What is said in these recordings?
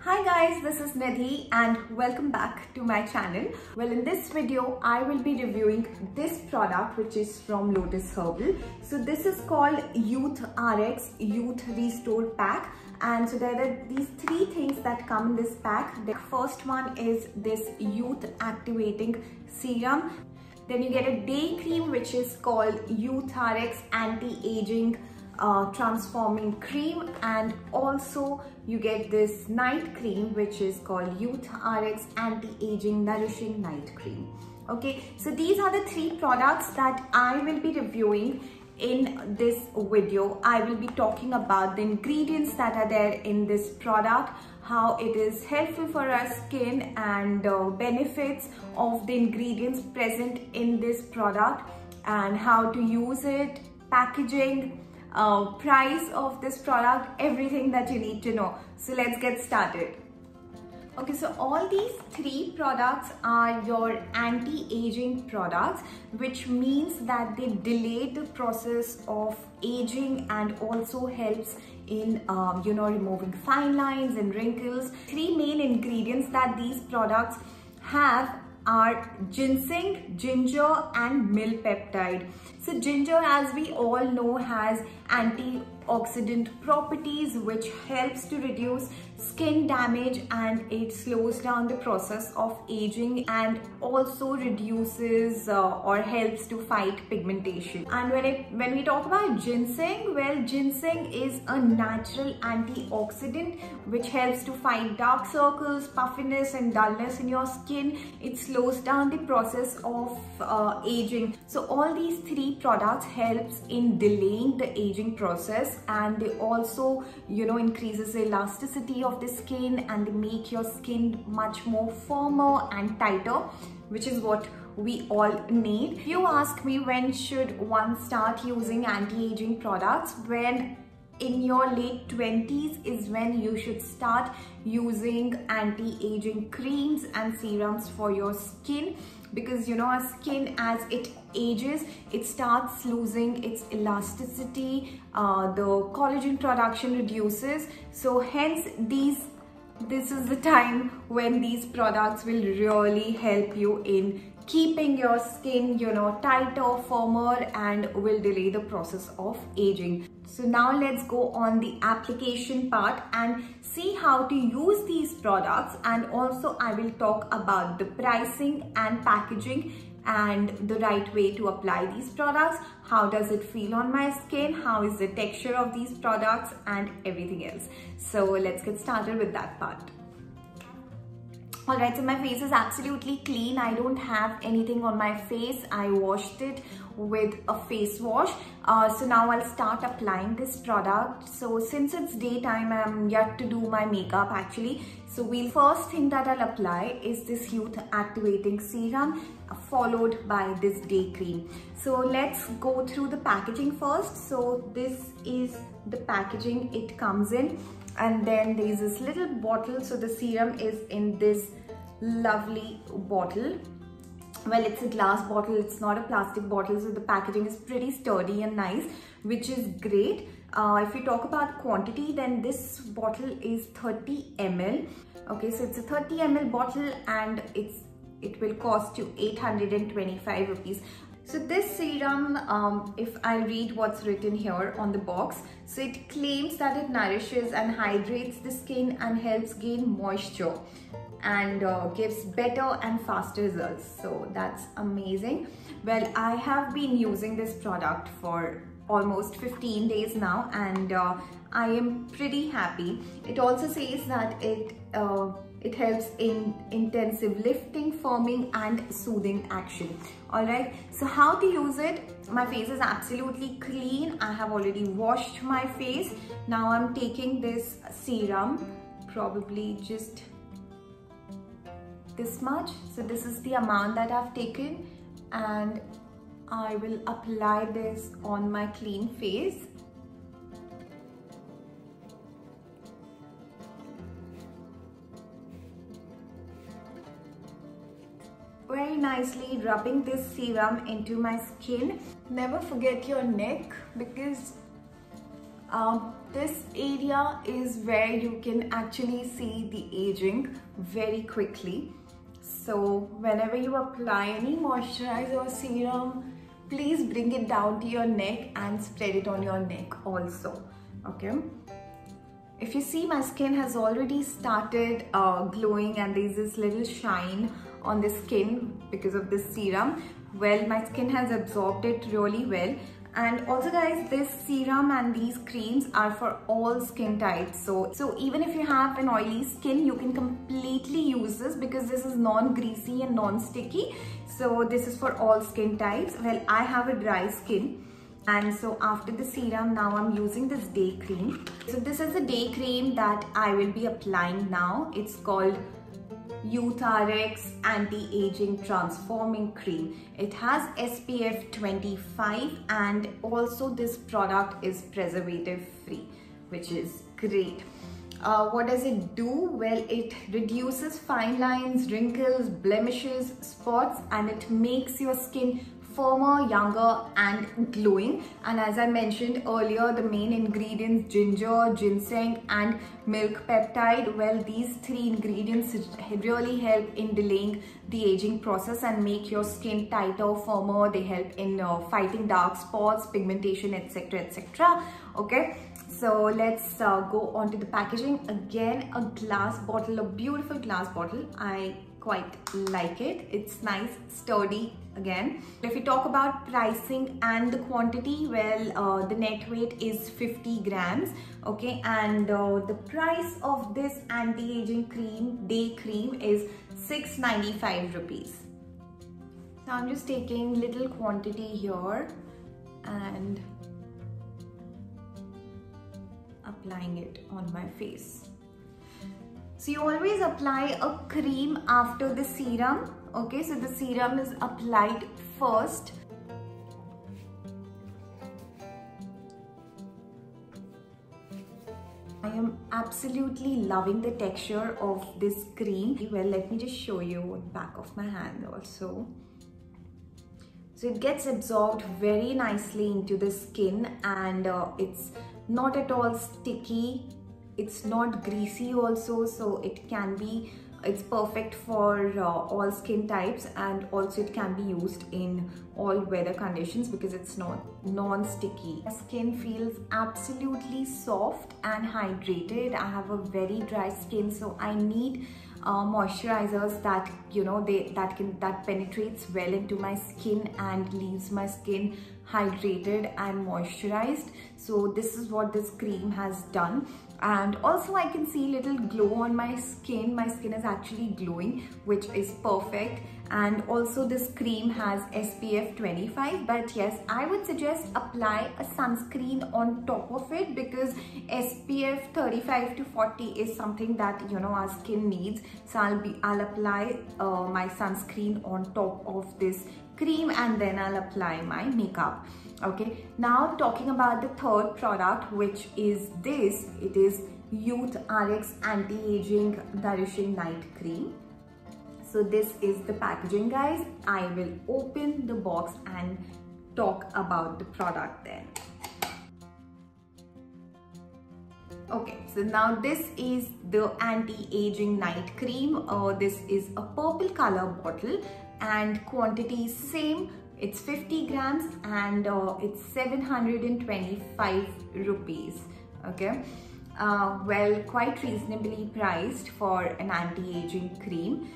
Hi guys, this is Nidhi and welcome back to my channel. Well, in this video, I will be reviewing this product which is from Lotus Herbal. So this is called Youth RX Youth Restore Pack. And so there are these three things that come in this pack. The first one is this Youth Activating Serum. Then you get a day cream which is called Youth RX Anti-Aging Transforming Cream, and also you get this night cream which is called Youth RX Anti-Aging Nourishing Night Cream. Okay, so these are the three products that I will be reviewing in this video. I will be talking about the ingredients that are there in this product, how it is helpful for our skin, and benefits of the ingredients present in this product, and how to use it, packaging, price of this product, everything that you need to know. So let's get started. Okay, so all these three products are your anti-aging products, which means that they delay the process of aging and also helps in removing fine lines and wrinkles. Three main ingredients that these products have are ginseng, ginger and milpeptide. So ginger, as we all know, has antioxidant properties which helps to reduce skin damage, and it slows down the process of aging and also reduces or helps to fight pigmentation. And when we talk about ginseng, well, ginseng is a natural antioxidant which helps to fight dark circles, puffiness and dullness in your skin. It slows down the process of aging. So all these three products helps in delaying the aging process, and they also increases the elasticity of the skin, and they make your skin much more firmer and tighter, which is what we all need. If you ask me, when should one start using anti-aging products? When in your late 20s is when you should start using anti-aging creams and serums for your skin, because our skin, as it ages, it starts losing its elasticity, the collagen production reduces. So hence this is the time when these products will really help you in keeping your skin tighter, firmer, and will delay the process of aging. So now let's go on the application part and see how to use these products, and also I will talk about the pricing and packaging and the right way to apply these products. How does it feel on my skin? How is the texture of these products, and everything else. So let's get started with that part. Alright, so my face is absolutely clean. I don't have anything on my face. I washed it with a face wash. So now I'll start applying this product. So since it's daytime, I'm yet to do my makeup actually. So first thing that I'll apply is this Youth Activating Serum, followed by this day cream. So let's go through the packaging first. So this is the packaging it comes in, and then there's this little bottle. So the serum is in this lovely bottle. Well, it's a glass bottle, it's not a plastic bottle, so the packaging is pretty sturdy and nice, which is great. If we talk about quantity, then this bottle is 30 ml. Okay, so it's a 30 ml bottle, and it will cost you 825 rupees. So this serum, if I read what's written here on the box, so it claims that it nourishes and hydrates the skin and helps gain moisture, and gives better and faster results. So that's amazing. Well, I have been using this product for almost 15 days now, and I am pretty happy. It also says that it helps in intensive lifting, firming and soothing action. Alright, so how to use it? My face is absolutely clean. I have already washed my face. Now I'm taking this serum, probably just this much. So this is the amount that I've taken, and I will apply this on my clean face. Very nicely rubbing this serum into my skin. Never forget your neck, because this area is where you can actually see the aging very quickly. So whenever you apply any moisturizer or serum, please bring it down to your neck and spread it on your neck also. Okay. If you see, my skin has already started glowing and there's this little shine on the skin because of this serum. Well, my skin has absorbed it really well. And also guys, this serum and these creams are for all skin types. So even if you have an oily skin, you can completely use this because this is non-greasy and non-sticky. So this is for all skin types. Well, I have a dry skin. And so after the serum, now I'm using this day cream. So this is the day cream that I will be applying now. It's called Youth RX Anti-Aging Transforming Cream. It has SPF 25 and also this product is preservative free, which is great. What does it do? Well, it reduces fine lines, wrinkles, blemishes, spots, and it makes your skin firmer, younger and glowing. And as I mentioned earlier, the main ingredients, ginger, ginseng and milk peptide, well, these three ingredients really help in delaying the aging process and make your skin tighter, firmer. They help in fighting dark spots, pigmentation, etc, etc. Okay, so let's go on to the packaging. Again, a glass bottle, a beautiful glass bottle. I quite like it. It's nice, sturdy again. If we talk about pricing and the quantity, well, the net weight is 50 grams. Okay, and the price of this anti-aging cream, day cream, is 695 rupees. So I'm just taking little quantity here and applying it on my face. So you always apply a cream after the serum. Okay, so the serum is applied first. I am absolutely loving the texture of this cream. Well, let me just show you on the back of my hand also. So it gets absorbed very nicely into the skin and it's not at all sticky. It's not greasy also, so it's perfect for all skin types, and also it can be used in all weather conditions because it's not non-sticky. My skin feels absolutely soft and hydrated. I have a very dry skin, so I need moisturizers that, you know, that penetrates well into my skin and leaves my skin hydrated and moisturized. So this is what this cream has done. And also I can see little glow on my skin. My skin is actually glowing, which is perfect. And also this cream has SPF 25, but yes, I would suggest apply a sunscreen on top of it because SPF 35 to 40 is something that, you know, our skin needs. So I'll apply my sunscreen on top of this cream and then I'll apply my makeup. Okay, now talking about the third product, which is this. It is Youth RX Anti-Aging Nourishing Night Cream. So this is the packaging, guys. I will open the box and talk about the product then. Okay, so now this is the anti-aging night cream. This is a purple color bottle and quantity is same. It's 50 grams and it's 725 rupees. Okay, well, quite reasonably priced for an anti-aging cream.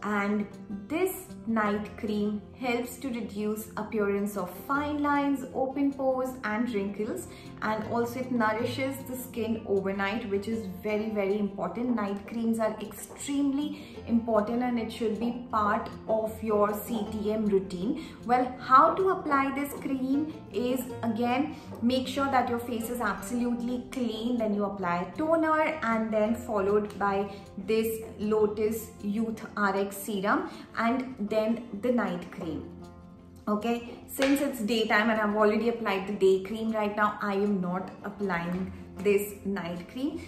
And this night cream helps to reduce appearance of fine lines, open pores and wrinkles, and also it nourishes the skin overnight, which is very, very important. Night creams are extremely important and it should be part of your CTM routine. Well, how to apply this cream is, again, make sure that your face is absolutely clean, then you apply a toner and then followed by this Lotus Youth RX serum and then the night cream. Okay, since it's daytime and I've already applied the day cream, right now I am not applying this night cream.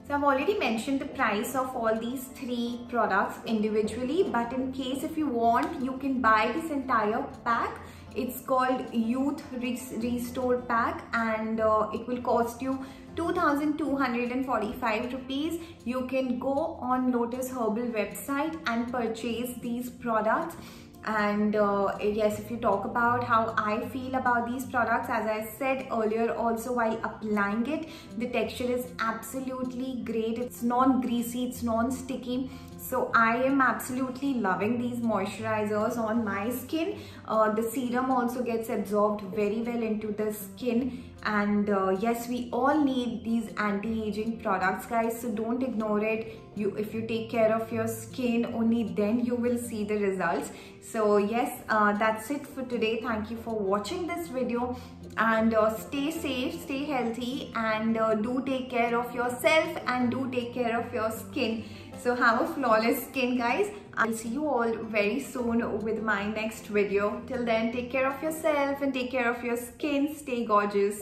So I've already mentioned the price of all these three products individually, but in case if you want, you can buy this entire pack. It's called Youth Restore Pack, and it will cost you 2,245 rupees. You can go on Lotus Herbal website and purchase these products. And yes, if you talk about how I feel about these products, as I said earlier also while applying it, the texture is absolutely great. It's non-greasy, it's non-sticky. So I am absolutely loving these moisturizers on my skin. The serum also gets absorbed very well into the skin. And yes, we all need these anti-aging products, guys, so don't ignore it. If you take care of your skin, only then you will see the results. So yes, that's it for today. Thank you for watching this video, and stay safe, stay healthy, and do take care of yourself and do take care of your skin. So have a flawless skin, guys. I'll see you all very soon with my next video. Till then, take care of yourself and take care of your skin. Stay gorgeous.